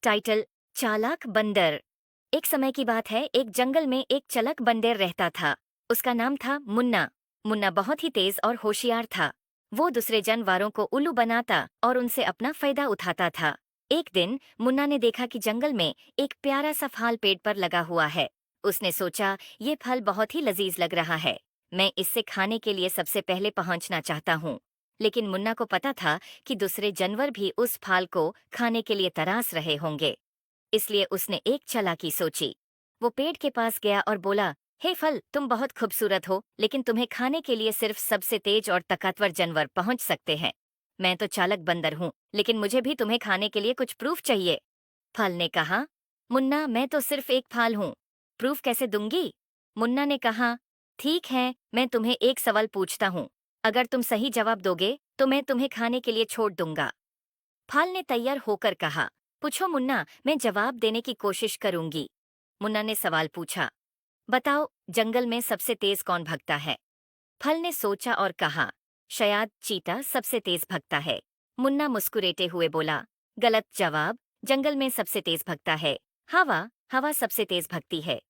Title चालाक बंदर। एक समय की बात है, एक जंगल में एक चालाक बंदर रहता था। उसका नाम था मुन्ना। मुन्ना बहुत ही तेज और होशियार था। वो दूसरे जानवरों को उल्लू बनाता और उनसे अपना फायदा उठाता था। एक दिन मुन्ना ने देखा कि जंगल में एक प्यारा सा फल पेड़ पर लगा हुआ है। उसने सोचा, ये फल बहुत ही लजीज लग रहा है, मैं इससे खाने के लिए सबसे पहले पहुंचना चाहता हूँ। लेकिन मुन्ना को पता था कि दूसरे जानवर भी उस फल को खाने के लिए तरास रहे होंगे। इसलिए उसने एक चालाकी सोची। वो पेड़ के पास गया और बोला, हे फल, तुम बहुत खूबसूरत हो, लेकिन तुम्हें खाने के लिए सिर्फ सबसे तेज और ताकतवर जानवर पहुंच सकते हैं। मैं तो चालाक बंदर हूँ, लेकिन मुझे भी तुम्हें खाने के लिए कुछ प्रूफ चाहिए। फल ने कहा, मुन्ना, मैं तो सिर्फ एक फल हूँ, प्रूफ कैसे दूंगी? मुन्ना ने कहा, ठीक है, मैं तुम्हें एक सवाल पूछता हूँ। अगर तुम सही जवाब दोगे तो मैं तुम्हें खाने के लिए छोड़ दूंगा। फल ने तैयार होकर कहा, पूछो मुन्ना, मैं जवाब देने की कोशिश करूंगी। मुन्ना ने सवाल पूछा, बताओ, जंगल में सबसे तेज कौन भगता है? फल ने सोचा और कहा, शायद चीता सबसे तेज भगता है। मुन्ना मुस्कुराते हुए बोला, गलत जवाब, जंगल में सबसे तेज भगता है हवा। हवा सबसे तेज भगती है।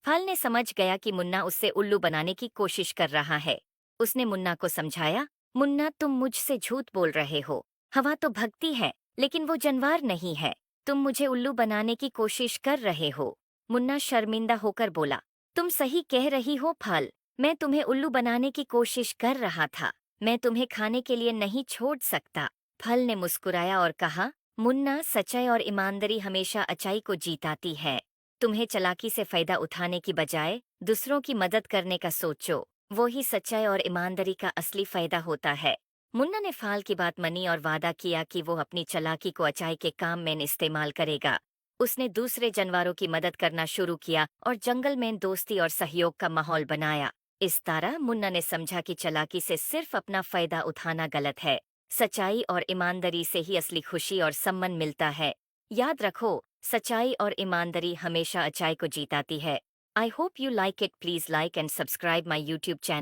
फल ने समझ गया कि मुन्ना उससे उल्लू बनाने की कोशिश कर रहा है। उसने मुन्ना को समझाया, मुन्ना, तुम मुझसे झूठ बोल रहे हो। हवा तो भगती है, लेकिन वो जानवर नहीं है। तुम मुझे उल्लू बनाने की कोशिश कर रहे हो। मुन्ना शर्मिंदा होकर बोला, तुम सही कह रही हो फल, मैं तुम्हें उल्लू बनाने की कोशिश कर रहा था। मैं तुम्हें खाने के लिए नहीं छोड़ सकता। फल ने मुस्कुराया और कहा, मुन्ना, सच्चाई और ईमानदारी हमेशा अच्छाई को जीताती है। तुम्हें चालाकी से फायदा उठाने की बजाय दूसरों की मदद करने का सोचो, वो ही सच्चाई और ईमानदारी का असली फायदा होता है। मुन्ना ने फाल की बात मानी और वादा किया कि वो अपनी चालाकी को अच्छाई के काम में इस्तेमाल करेगा। उसने दूसरे जानवरों की मदद करना शुरू किया और जंगल में दोस्ती और सहयोग का माहौल बनाया। इस तरह मुन्ना ने समझा कि चालाकी से सिर्फ अपना फायदा उठाना गलत है। सच्चाई और ईमानदारी से ही असली खुशी और सम्मान मिलता है। याद रखो, सच्चाई और ईमानदारी हमेशा अच्छाई को जीताती है। I hope you like it. Please like and subscribe my YouTube channel.